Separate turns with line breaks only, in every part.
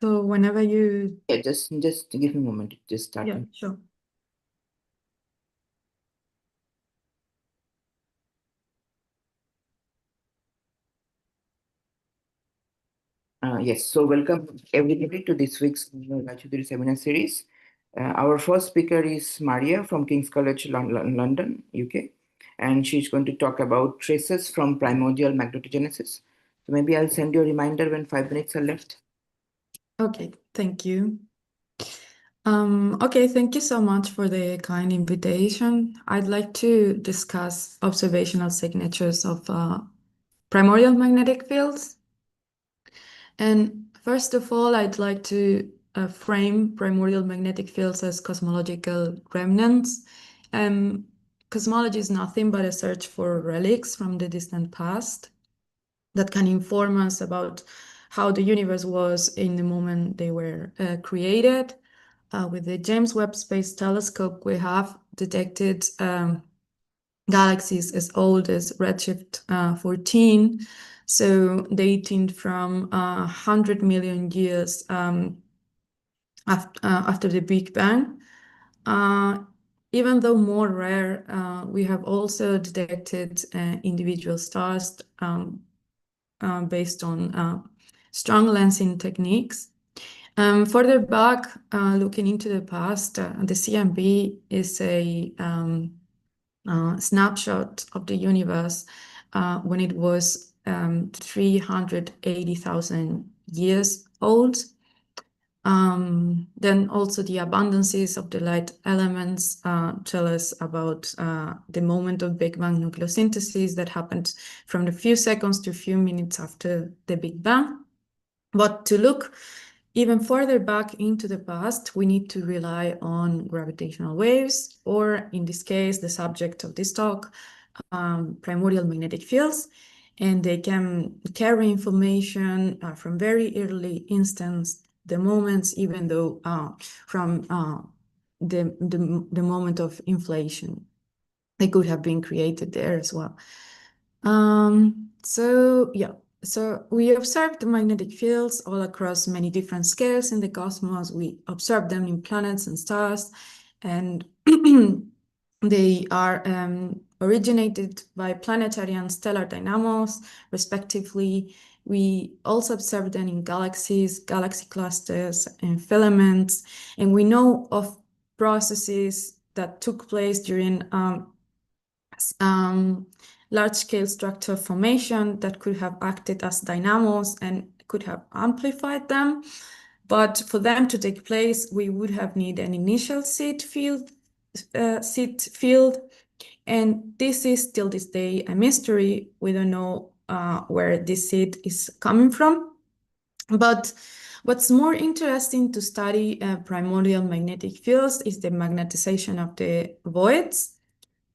So whenever you...
Yeah, just give me a moment. Just starting.
Yeah, sure.
Yes, so welcome everybody to this week's Raychaudhuri seminar series. Our first speaker is Maria from King's College London, UK, and she's going to talk about traces from primordial magnetogenesis. So maybe I'll send you a reminder when 5 minutes are left.
Okay, thank you. Okay, thank you so much for the kind invitation. I'd like to discuss observational signatures of primordial magnetic fields. And first of all, I'd like to frame primordial magnetic fields as cosmological remnants. Cosmology is nothing but a search for relics from the distant past that can inform us about how the universe was in the moment they were created. With the James Webb Space Telescope, we have detected galaxies as old as redshift 14, so dating from 100 million years after the Big Bang. Even though more rare, we have also detected individual stars based on strong lensing techniques. Further back, looking into the past, the CMB is a snapshot of the universe when it was 380,000 years old. Then also the abundances of the light elements tell us about the moment of Big Bang nucleosynthesis that happened from a few seconds to a few minutes after the Big Bang. But to look even further back into the past, we need to rely on gravitational waves, or in this case, the subject of this talk, primordial magnetic fields. And they can carry information from very early instance, the moments, even though from the moment of inflation, they could have been created there as well. So we observed the magnetic fields all across many different scales in the cosmos. We observed them in planets and stars, and they are originated by planetary and stellar dynamos, respectively. We also observed them in galaxies, galaxy clusters, and filaments, and we know of processes that took place during large-scale structural formation that could have acted as dynamos and could have amplified them. But for them to take place, we would have needed an initial seed field, and this is till this day a mystery. We don't know where this seed is coming from. But what's more interesting to study primordial magnetic fields is the magnetization of the voids.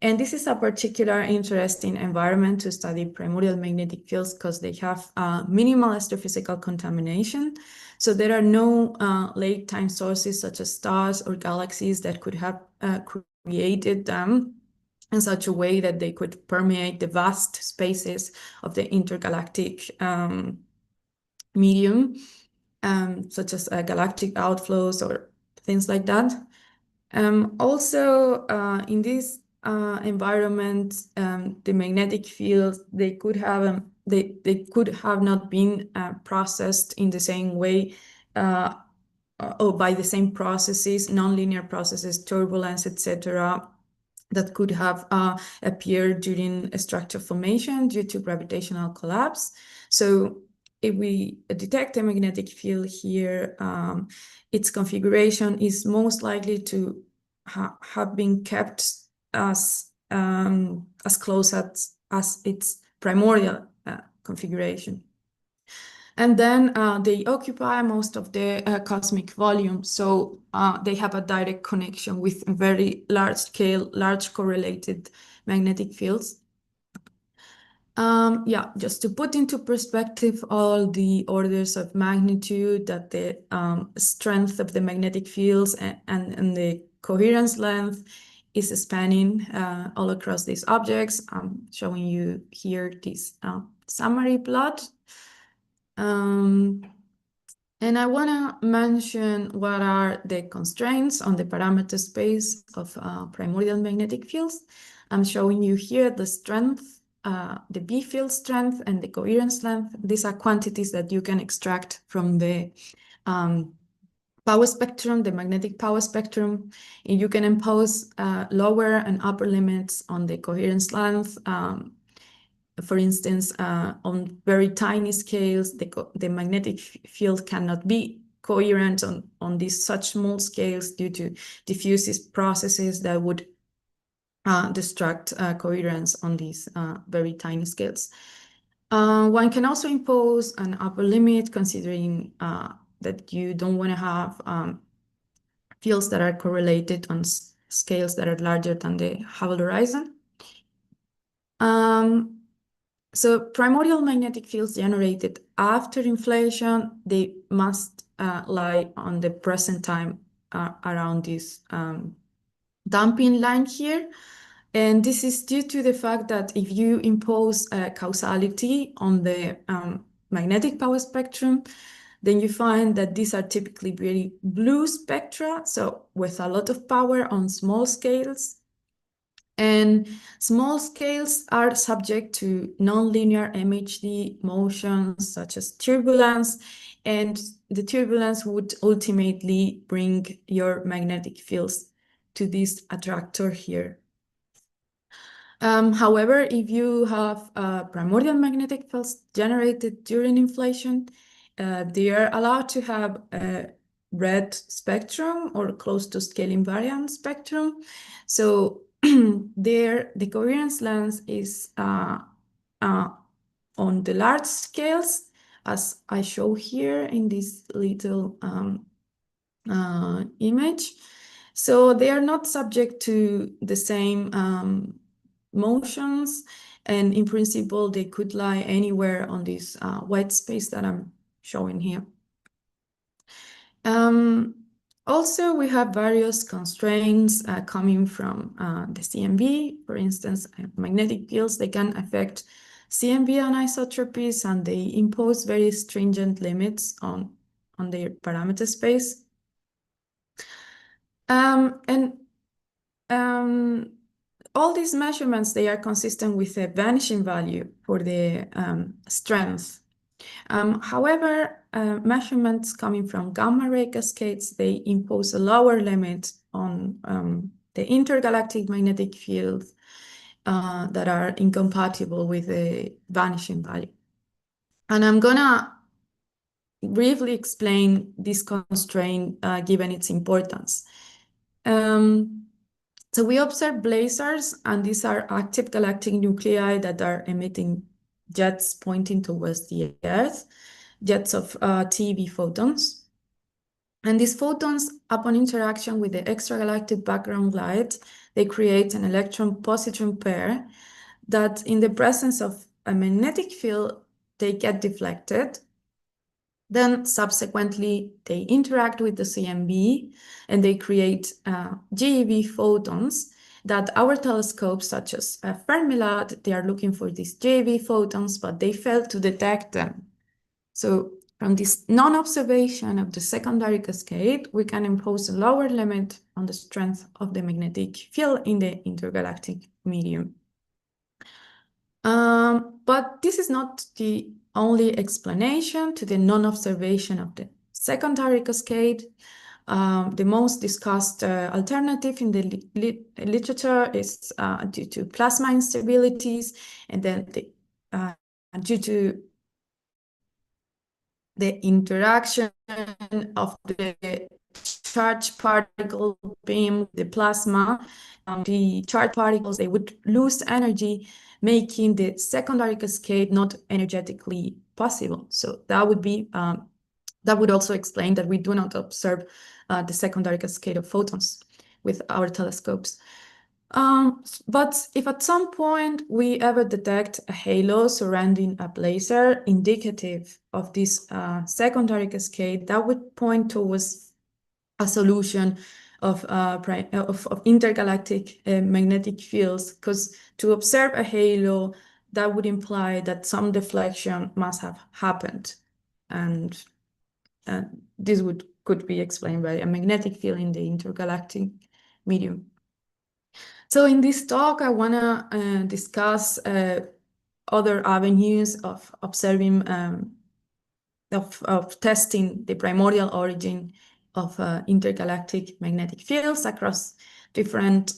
And this is a particular interesting environment to study primordial magnetic fields because they have minimal astrophysical contamination. So there are no late time sources such as stars or galaxies that could have created them in such a way that they could permeate the vast spaces of the intergalactic medium, such as galactic outflows or things like that. Also, in this environment, the magnetic fields, they could have not been processed in the same way or by the same processes, nonlinear processes, turbulence, etc., that could have appeared during a structure formation due to gravitational collapse. So if we detect a magnetic field here, its configuration is most likely to have been kept as close as its primordial configuration. And then they occupy most of the cosmic volume, so they have a direct connection with very large scale, large correlated magnetic fields. Just to put into perspective all the orders of magnitude that the strength of the magnetic fields and the coherence length is spanning all across these objects. I'm showing you here this summary plot. And And I want to mention what are the constraints on the parameter space of primordial magnetic fields. I'm showing you here the strength, the B field strength and the coherence length. These are quantities that you can extract from the power spectrum, the magnetic power spectrum. And you can impose lower and upper limits on the coherence length. For instance, on very tiny scales, the magnetic field cannot be coherent on these such small scales due to diffusive processes that would destruct coherence on these very tiny scales. One can also impose an upper limit considering that you don't want to have fields that are correlated on scales that are larger than the Hubble horizon. So primordial magnetic fields generated after inflation, they must lie on the present time around this damping line here. And this is due to the fact that if you impose causality on the magnetic power spectrum, then you find that these are typically very blue spectra, so with a lot of power on small scales. And small scales are subject to nonlinear MHD motions such as turbulence, and the turbulence would ultimately bring your magnetic fields to this attractor here. However, if you have primordial magnetic fields generated during inflation, they are allowed to have a red spectrum or close to scale invariant spectrum. So there, the coherence length is on the large scales, as I show here in this little image. So they are not subject to the same motions, and in principle, they could lie anywhere on this white space that I'm showing here. Also, we have various constraints coming from the CMB. For instance, magnetic fields, they can affect CMB anisotropies, and they impose very stringent limits on their parameter space. All these measurements, they are consistent with a vanishing value for the strength. However, measurements coming from gamma ray cascades, they impose a lower limit on the intergalactic magnetic fields that are incompatible with the vanishing value. And I'm gonna briefly explain this constraint given its importance. So we observe blazars, and these are active galactic nuclei that are emitting jets pointing towards the Earth, jets of TeV photons. And these photons, upon interaction with the extragalactic background light, they create an electron-positron pair that in the presence of a magnetic field, they get deflected. Then subsequently, they interact with the CMB and they create GeV photons that our telescopes, such as Fermilab, they are looking for these GeV photons, but they fail to detect them. So from this non-observation of the secondary cascade, we can impose a lower limit on the strength of the magnetic field in the intergalactic medium. But this is not the only explanation to the non-observation of the secondary cascade. The most discussed alternative in the literature is due to plasma instabilities, and then due to the interaction of the charged particle beam, the plasma, the charged particles, they would lose energy, making the secondary cascade not energetically possible. So that would be that would also explain that we do not observe the secondary cascade of photons with our telescopes. But if at some point we ever detect a halo surrounding a blazar indicative of this secondary cascade, that would point towards a solution of intergalactic magnetic fields, because to observe a halo, that would imply that some deflection must have happened. And this could be explained by a magnetic field in the intergalactic medium. So in this talk, I want to discuss other avenues of observing, of testing the primordial origin of intergalactic magnetic fields across different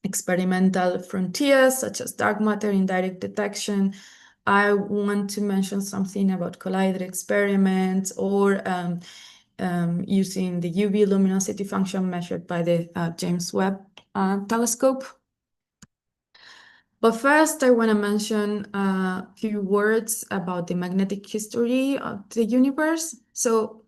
experimental frontiers, such as dark matter indirect detection. I want to mention something about collider experiments or using the UV luminosity function measured by the James Webb telescope. But first, I want to mention a few words about the magnetic history of the universe. So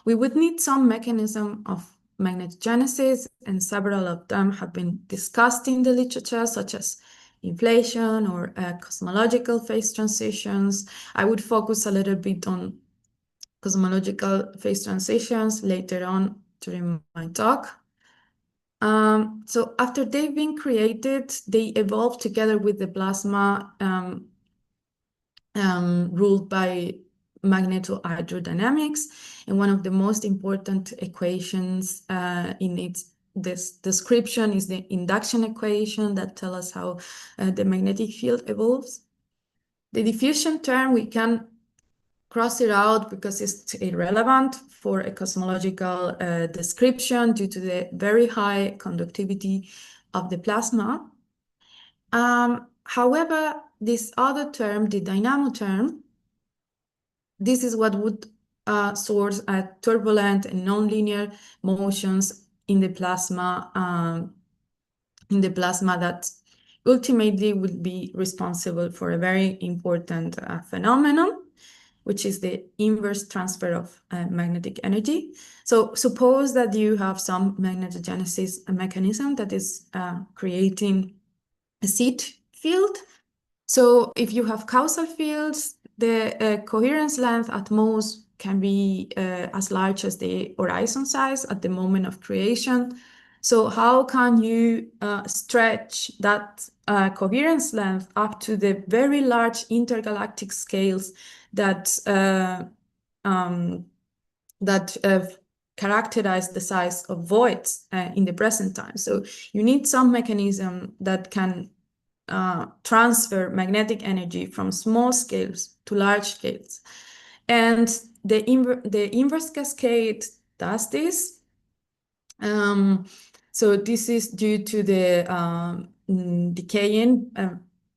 we would need some mechanism of magnetogenesis, and several of them have been discussed in the literature, such as inflation or cosmological phase transitions. I would focus a little bit on cosmological phase transitions later on during my talk. So after they've been created, they evolved together with the plasma ruled by magnetohydrodynamics. And one of the most important equations in this description is the induction equation that tells us how the magnetic field evolves. The diffusion term, we can cross it out because it's irrelevant for a cosmological description due to the very high conductivity of the plasma. However, this other term, the dynamo term, this is what would source turbulent and nonlinear motions in the plasma that ultimately would be responsible for a very important phenomenon, which is the inverse transfer of magnetic energy. So suppose that you have some magnetogenesis mechanism that is creating a seed field. So if you have causal fields, the coherence length at most can be as large as the horizon size at the moment of creation. So how can you stretch that coherence length up to the very large intergalactic scales that characterize the size of voids in the present time? So you need some mechanism that can transfer magnetic energy from small scales to large scales. And the inverse cascade does this. So this is due to the decaying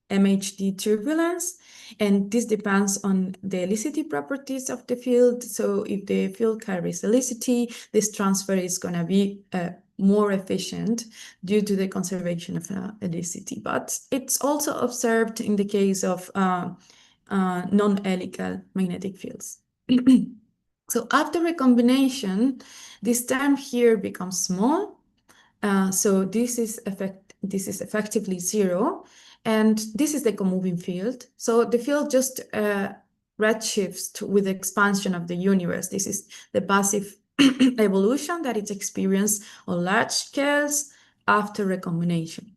MHD turbulence, and this depends on the helicity properties of the field. So if the field carries helicity, this transfer is going to be more efficient due to the conservation of helicity. But it's also observed in the case of non-helical magnetic fields. So after recombination, this term here becomes small. So this is effectively zero. And this is the comoving field. So the field just redshifts with the expansion of the universe. This is the passive evolution that is experienced on large scales after recombination.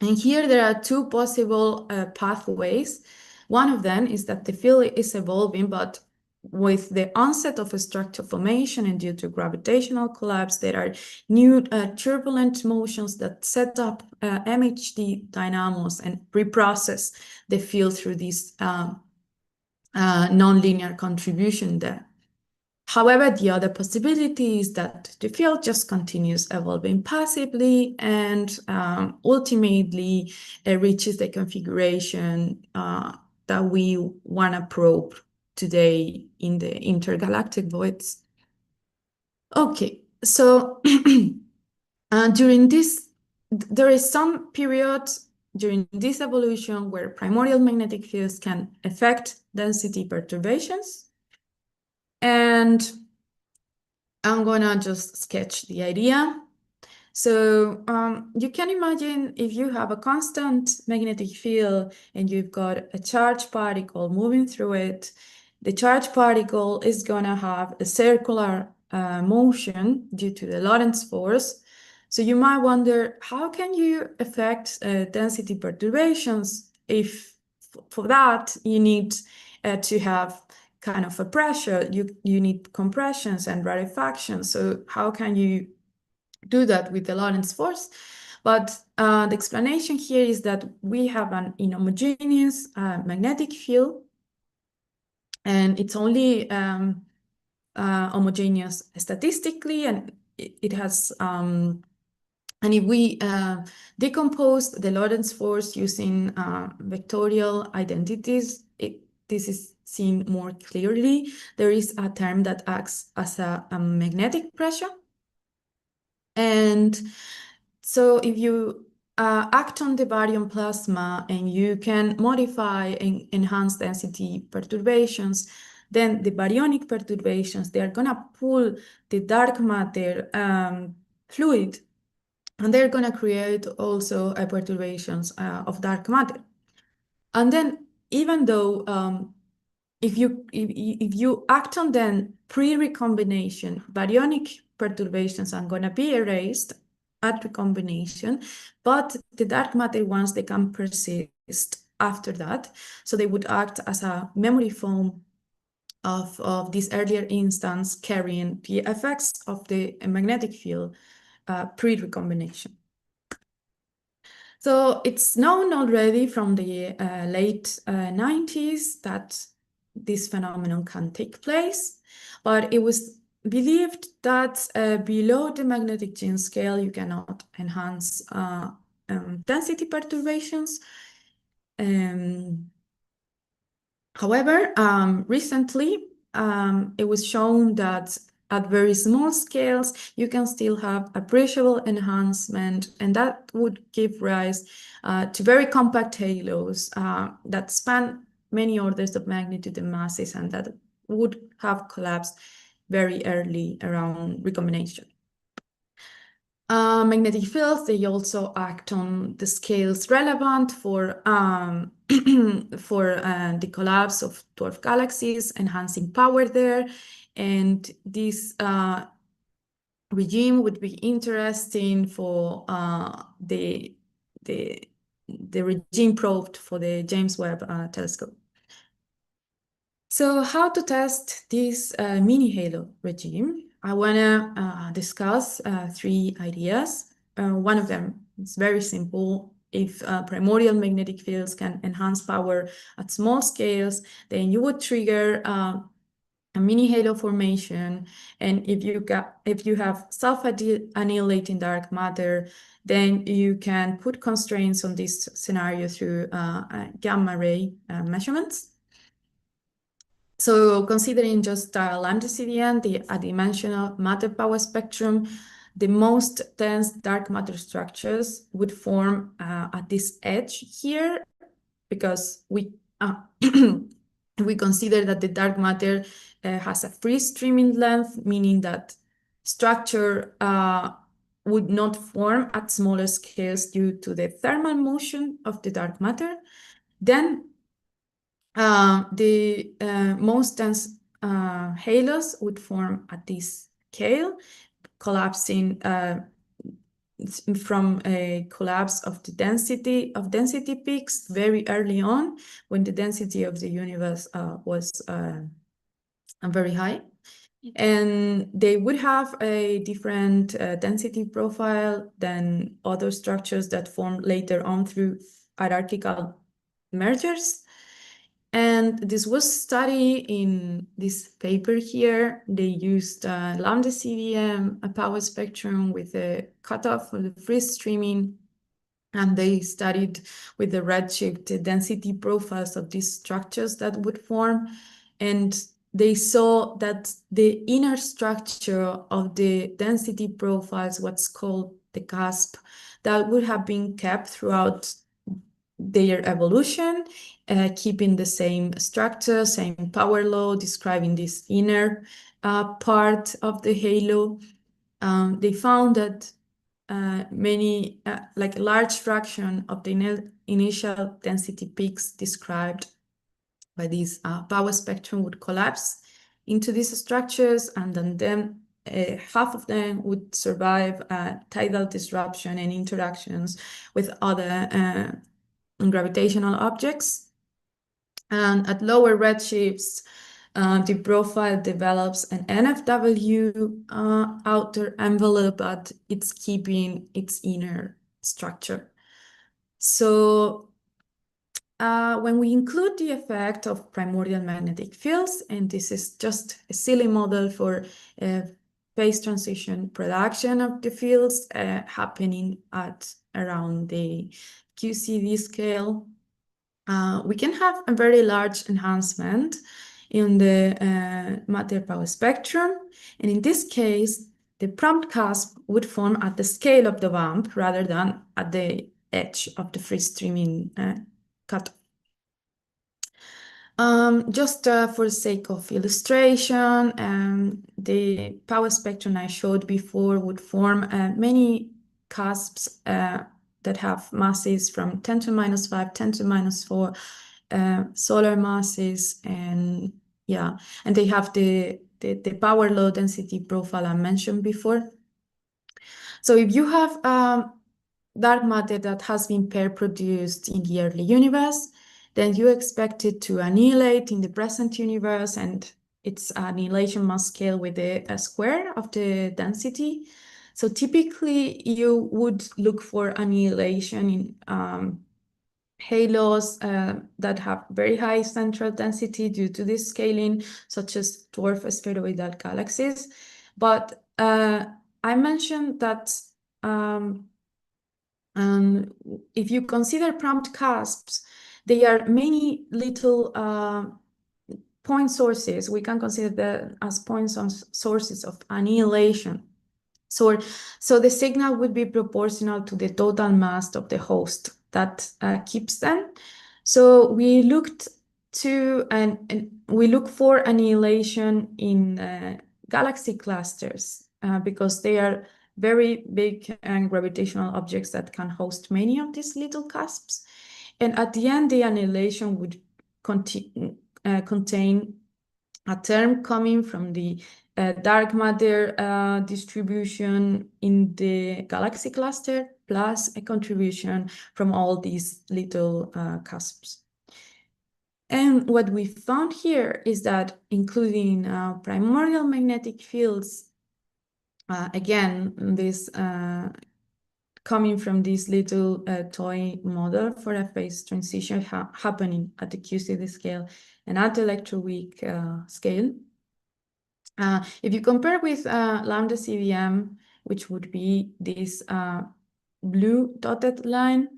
And here there are two possible pathways. One of them is that the field is evolving, but with the onset of a structure formation and due to gravitational collapse, there are new turbulent motions that set up MHD dynamos and reprocess the field through this nonlinear contribution there. However, the other possibility is that the field just continues evolving passively and ultimately reaches the configuration that we want to probe today in the intergalactic voids. Okay, so during this, there is some period during this evolution where primordial magnetic fields can affect density perturbations. And I'm gonna just sketch the idea. So you can imagine if you have a constant magnetic field and you've got a charged particle moving through it, the charged particle is gonna have a circular motion due to the Lorentz force. So you might wonder, how can you affect density perturbations if for that you need to have kind of a pressure, you need compressions and rarefaction. So how can you do that with the Lorentz force? But the explanation here is that we have an inhomogeneous magnetic field, and it's only homogeneous statistically, and it has and if we decompose the Lorentz force using vectorial identities, this is seen more clearly. There is a term that acts as a magnetic pressure. And so if you act on the baryon plasma and you can modify and enhance density perturbations, then the baryonic perturbations, they are going to pull the dark matter fluid, and they're going to create also perturbations of dark matter. And then even though if you act on them pre-recombination, baryonic perturbations are going to be erased at recombination, but the dark matter ones, they can persist after that. So they would act as a memory foam of this earlier instance, carrying the effects of the magnetic field pre-recombination. So it's known already from the late 90s that this phenomenon can take place, but it was believed that below the magnetic gene scale, you cannot enhance density perturbations. However, recently, it was shown that at very small scales, you can still have appreciable enhancement, and that would give rise to very compact halos that span many orders of magnitude and masses, and that would have collapsed very early around recombination. Magnetic fields, they also act on the scales relevant for the collapse of dwarf galaxies, enhancing power there. And this regime would be interesting for the regime probed for the James Webb telescope. So how to test this mini halo regime? I want to discuss 3 ideas. One of them is very simple. If primordial magnetic fields can enhance power at small scales, then you would trigger a mini halo formation. And if you have self-annihilating dark matter, then you can put constraints on this scenario through gamma ray measurements. So considering just lambda CDN, the adimensional matter power spectrum, the most dense dark matter structures would form at this edge here, because we we consider that the dark matter has a free streaming length, meaning that structure would not form at smaller scales due to the thermal motion of the dark matter. Then the most dense halos would form at this scale, collapsing from a collapse of the density peaks very early on, when the density of the universe was very high. And they would have a different density profile than other structures that form later on through hierarchical mergers. And this was studied in this paper here. They used lambda CDM, a power spectrum with a cutoff for the free streaming. And they studied with the redshift density profiles of these structures that would form. And they saw that the inner structure of the density profiles, what's called the cusp, that would have been kept throughout their evolution, keeping the same structure, same power law, describing this inner part of the halo. They found that like a large fraction of the initial density peaks described by this power spectrum would collapse into these structures, and then half of them would survive tidal disruption and interactions with other gravitational objects. And at lower redshifts, The profile develops an NFW outer envelope, but it's keeping its inner structure. So when we include the effect of primordial magnetic fields, and this is just a silly model for phase transition production of the fields happening at around the QCD scale, we can have a very large enhancement in the matter power spectrum. And in this case, the prompt cusp would form at the scale of the bump rather than at the edge of the free streaming cutoff. Just for the sake of illustration, the power spectrum I showed before would form many cusps that have masses from 10 to minus 5, 10 to minus 4 solar masses, and yeah, and they have the power low density profile I mentioned before. So if you have dark matter that has been pair produced in the early universe, then you expect it to annihilate in the present universe, and its annihilation must scale with the square of the density. So typically you would look for annihilation in halos that have very high central density due to this scaling, such as dwarf spheroidal galaxies. But I mentioned that if you consider prompt cusps, they are many little point sources. We can consider them as point sources of annihilation. So the signal would be proportional to the total mass of the host that keeps them. So we looked to and we look for annihilation in galaxy clusters because they are very big and gravitational objects that can host many of these little cusps. And at the end, the annihilation would contain a term coming from the dark matter distribution in the galaxy cluster, plus a contribution from all these little cusps. And what we found here is that including primordial magnetic fields, again, this coming from this little toy model for a phase transition happening at the QCD scale and at the electroweak scale. If you compare with lambda CDM, which would be this blue dotted line,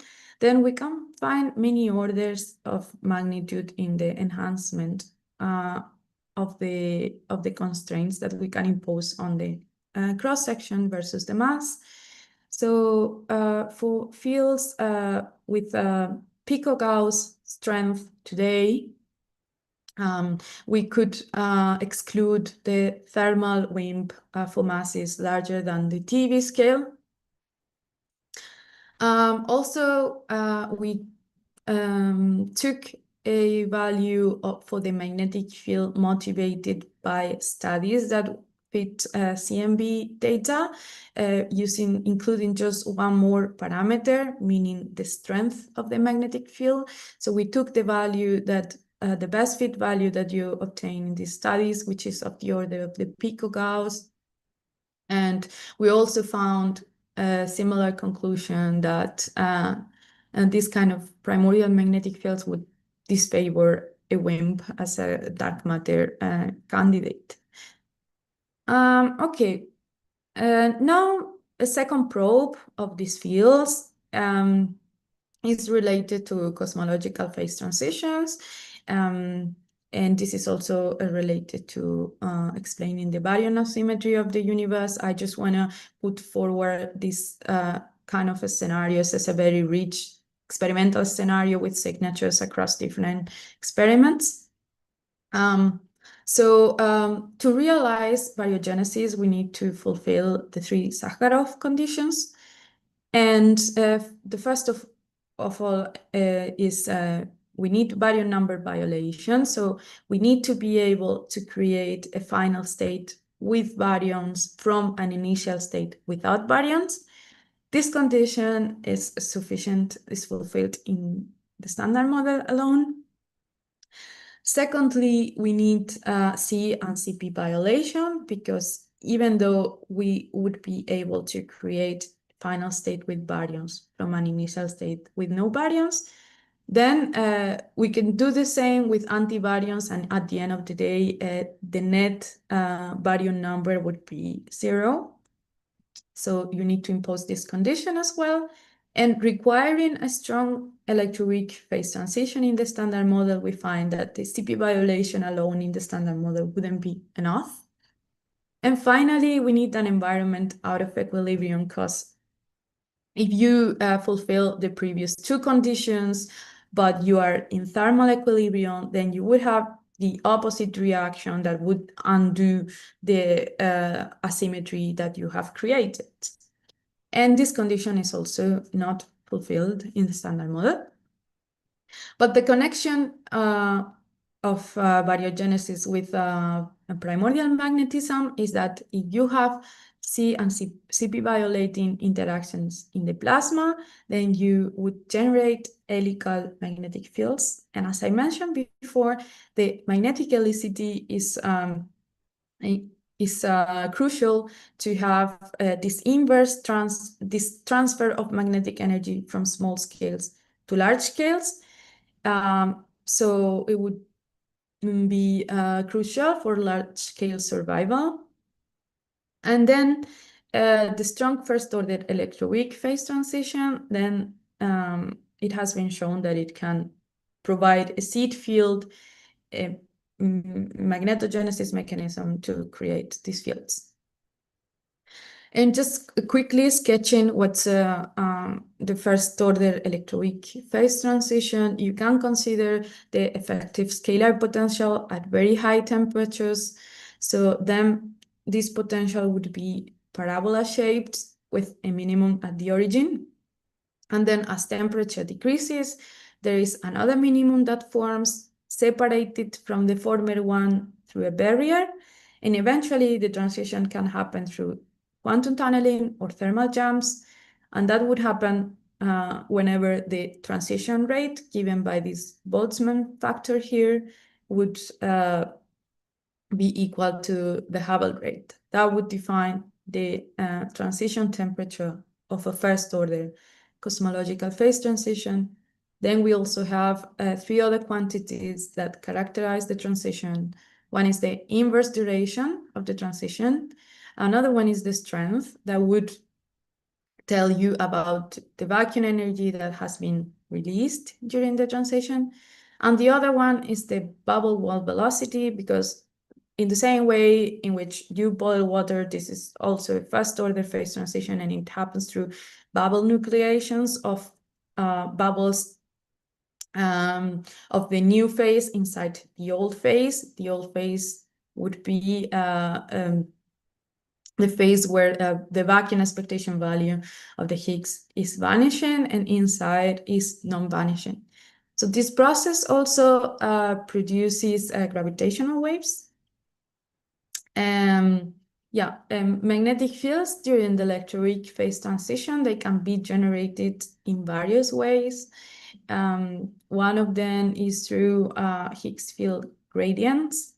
then we can find many orders of magnitude in the enhancement of the constraints that we can impose on the cross section versus the mass. So for fields with picogauss strength today, we could exclude the thermal WIMP for masses larger than the TV scale. Also, we took a value for the magnetic field motivated by studies that fit CMB data, including just one more parameter, meaning the strength of the magnetic field. So we took the value that the best fit value that you obtain in these studies, which is of the order of the picogauss. And we also found a similar conclusion that this kind of primordial magnetic fields would disfavor a WIMP as a dark matter candidate. Okay, now a second probe of these fields is related to cosmological phase transitions. And this is also related to explaining the baryon asymmetry of the universe. I just want to put forward this kind of a scenarios as a very rich experimental scenario with signatures across different experiments. So to realize baryogenesis, we need to fulfill the 3 Sakharov conditions. And the first of all is we need baryon number violation. So we need to be able to create a final state with baryons from an initial state without baryons. This condition is sufficient, is fulfilled in the standard model alone. Secondly, we need C and CP violation, because even though we would be able to create final state with baryons from an initial state with no baryons, then we can do the same with antibaryons, and at the end of the day, the net baryon number would be 0. So you need to impose this condition as well. And requiring a strong electroweak phase transition in the standard model, we find that the CP violation alone in the standard model wouldn't be enough. And finally, we need an environment out of equilibrium, because if you fulfill the previous two conditions, but you are in thermal equilibrium, then you would have the opposite reaction that would undo the asymmetry that you have created. And this condition is also not fulfilled in the standard model. But the connection of baryogenesis with primordial magnetism is that if you have C and CP violating interactions in the plasma, then you would generate helical magnetic fields. And as I mentioned before, the magnetic helicity is crucial to have this transfer of magnetic energy from small scales to large scales. So it would be crucial for large-scale survival. And then the strong first-order electroweak phase transition, then it has been shown that it can provide a seed field magnetogenesis mechanism to create these fields. And just quickly sketching what's the first-order electroweak phase transition, you can consider the effective scalar potential at very high temperatures. So then this potential would be parabola-shaped with a minimum at the origin. And then as temperature decreases, there is another minimum that forms, separated from the former one through a barrier. And eventually the transition can happen through quantum tunneling or thermal jumps. And that would happen whenever the transition rate given by this Boltzmann factor here would be equal to the Hubble rate. That would define the transition temperature of a first-order cosmological phase transition. Then we also have 3 other quantities that characterize the transition. One is the inverse duration of the transition. Another one is the strength, that would tell you about the vacuum energy that has been released during the transition. And the other one is the bubble wall velocity, because in the same way in which you boil water, this is also a first-order phase transition, and it happens through bubble nucleations of bubbles of the new phase inside the old phase. The old phase would be the phase where the vacuum expectation value of the Higgs is vanishing and inside is non-vanishing. So this process also produces gravitational waves. Magnetic fields during the electroweak phase transition, they can be generated in various ways. One of them is through Higgs field gradients.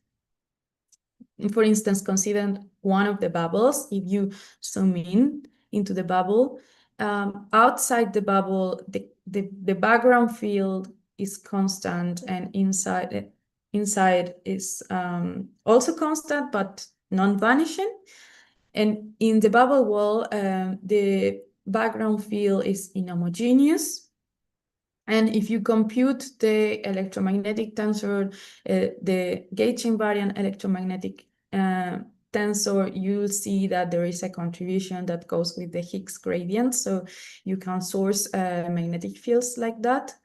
For instance, consider one of the bubbles. If you zoom in into the bubble, outside the bubble, the background field is constant, and inside is also constant, but non-vanishing. And in the bubble wall, the background field is inhomogeneous. And if you compute the electromagnetic tensor, the gauge invariant electromagnetic tensor, you'll see that there is a contribution that goes with the Higgs gradient. So you can source magnetic fields like that.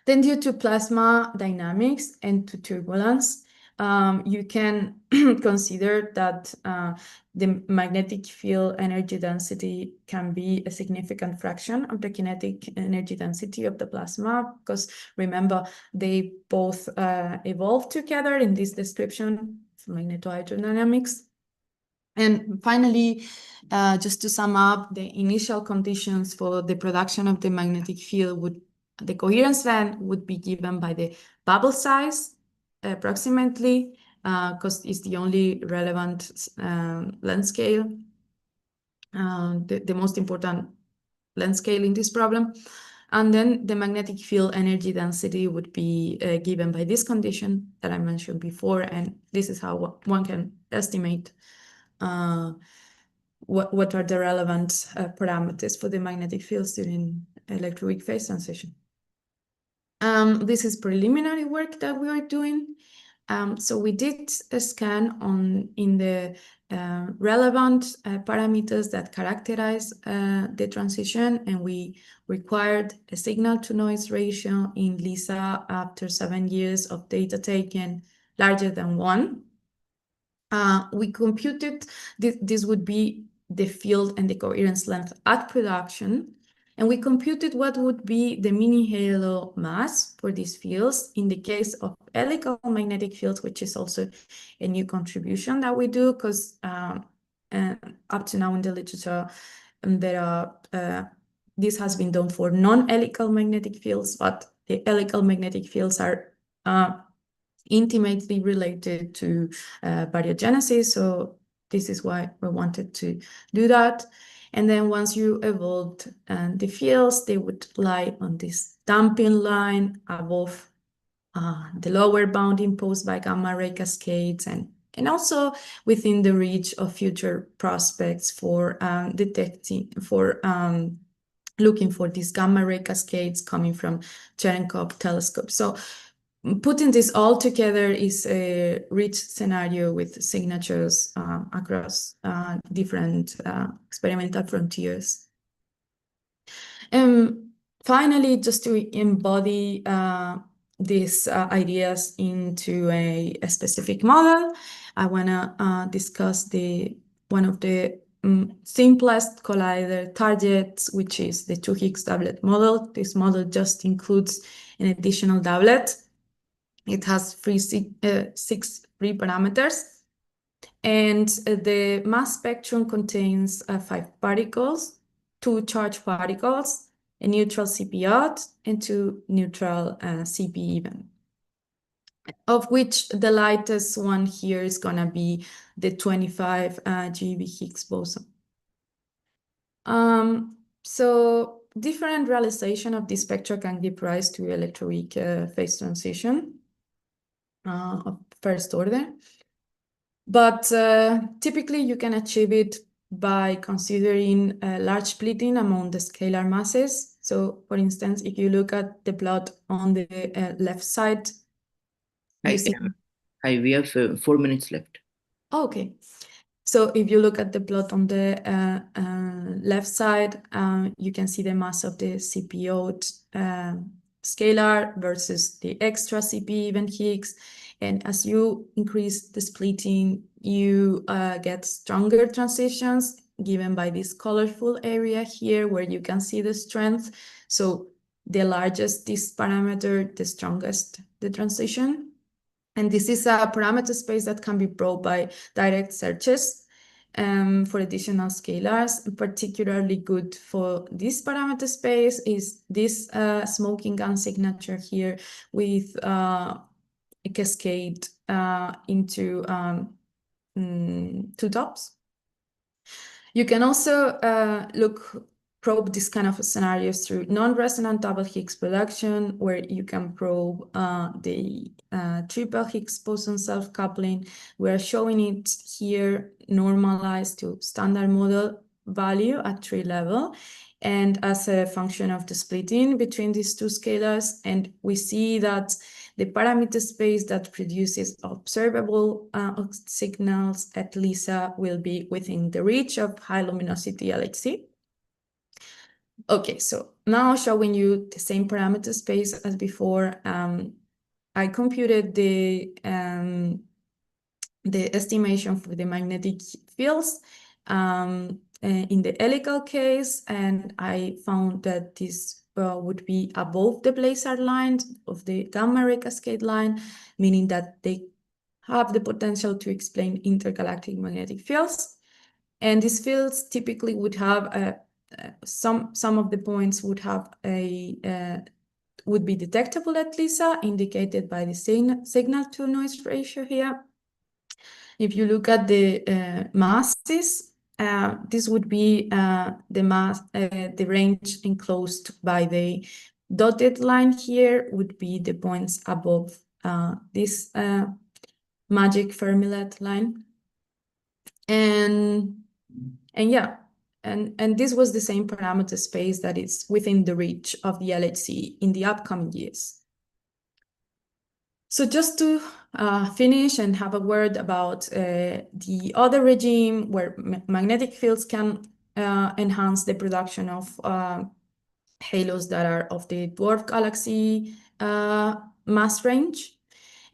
Then due to plasma dynamics and to turbulence, you can consider that the magnetic field energy density can be a significant fraction of the kinetic energy density of the plasma, because remember, they both evolve together in this description of magnetohydrodynamics. And finally, just to sum up, the initial conditions for the production of the magnetic field would The coherence length would be given by the bubble size, approximately, because it's the only relevant length scale, the most important length scale in this problem. And then the magnetic field energy density would be given by this condition that I mentioned before, and this is how one can estimate what are the relevant parameters for the magnetic fields during electroweak phase transition. This is preliminary work that we are doing. So we did a scan in the relevant parameters that characterize the transition, and we required a signal-to-noise ratio in LISA after 7 years of data taken larger than 1. We computed this would be the field and the coherence length at production, and we computed what would be the mini halo mass for these fields in the case of helical magnetic fields, which is also a new contribution that we do, because up to now in the literature there are this has been done for non-helical magnetic fields, but the helical magnetic fields are intimately related to baryogenesis, so this is why we wanted to do that. And then once you evolved the fields, they would lie on this damping line above the lower bound imposed by gamma ray cascades, and also within the reach of future prospects for looking for these gamma ray cascades coming from Cherenkov telescope. So putting this all together is a rich scenario with signatures across different experimental frontiers. Finally, just to embody these ideas into a specific model, I want to discuss one of the simplest collider targets, which is the 2 Higgs doublet model. This model just includes an additional doublet. It has 6 free parameters, and the mass spectrum contains 5 particles, 2 charged particles, a neutral CP odd, and 2 neutral CP even, of which the lightest one here is going to be the 25 GeV Higgs boson. So different realization of this spectra can give rise to electroweak phase transition of first order. But typically you can achieve it by considering large splitting among the scalar masses. So for instance, if you look at the plot on the left side, you see...
Hi, we have 4 minutes left.
Okay. So if you look at the plot on the left side, you can see the mass of the CPO scalar versus the extra CP even Higgs. And as you increase the splitting, you get stronger transitions given by this colorful area here where you can see the strength. So the largest this parameter, the strongest the transition. And this is a parameter space that can be probed by direct searches for additional scalars. Particularly good for this parameter space is this smoking gun signature here with a cascade into 2 tops. You can also probe this kind of scenarios through non-resonant double Higgs production, where you can probe the triple Higgs boson self-coupling. We are showing it here normalized to standard model value at tree level, and as a function of the splitting between these 2 scalars. And we see that the parameter space that produces observable signals at LISA will be within the reach of high luminosity LHC. Okay, so now showing you the same parameter space as before, I computed the estimation for the magnetic fields in the helical case, and I found that this would be above the blazar line of the gamma ray cascade line, meaning that they have the potential to explain intergalactic magnetic fields. And these fields typically would have some of the points would have a would be detectable at LISA, indicated by the signal-to-noise ratio here. If you look at the masses, this would be the range enclosed by the dotted line here would be the points above this magic Fermi-Let line. And yeah, and this was the same parameter space that is within the reach of the LHC in the upcoming years. So just to finish and have a word about the other regime where magnetic fields can enhance the production of halos that are of the dwarf galaxy mass range.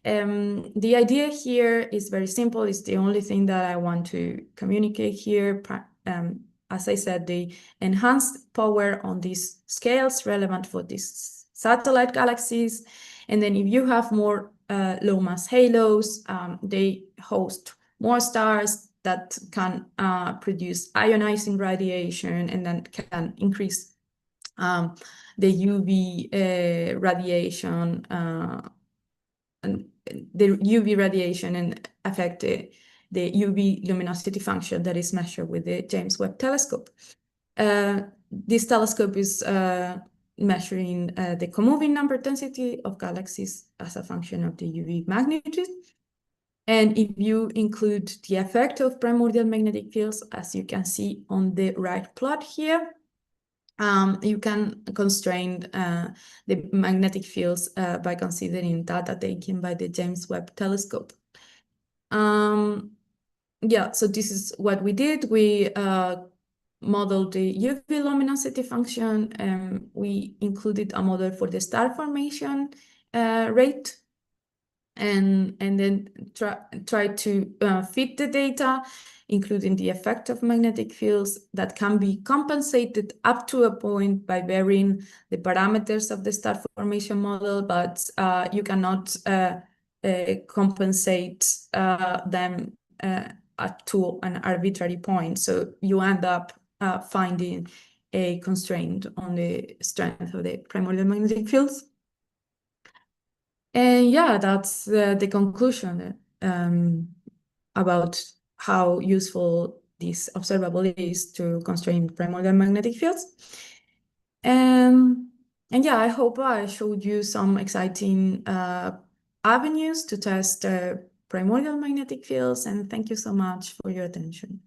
The idea here is very simple. It's the only thing that I want to communicate here. As I said, the enhanced power on these scales relevant for these satellite galaxies. And then if you have more low mass halos, they host more stars that can produce ionizing radiation and then can increase the UV radiation and the UV radiation and affect the UV luminosity function that is measured with the James Webb Telescope. This telescope is measuring the co-moving number density of galaxies as a function of the UV magnitude. And if you include the effect of primordial magnetic fields, as you can see on the right plot here, you can constrain the magnetic fields by considering data taken by the James Webb Telescope. Yeah, so this is what we did. We modeled the UV luminosity function, and we included a model for the star formation rate, and then try to fit the data, including the effect of magnetic fields that can be compensated up to a point by varying the parameters of the star formation model, but you cannot compensate them up to an arbitrary point. So you end up finding a constraint on the strength of the primordial magnetic fields. And yeah, that's the conclusion about how useful this observable is to constrain primordial magnetic fields. And yeah, I hope I showed you some exciting avenues to test primordial magnetic fields, and thank you so much for your attention.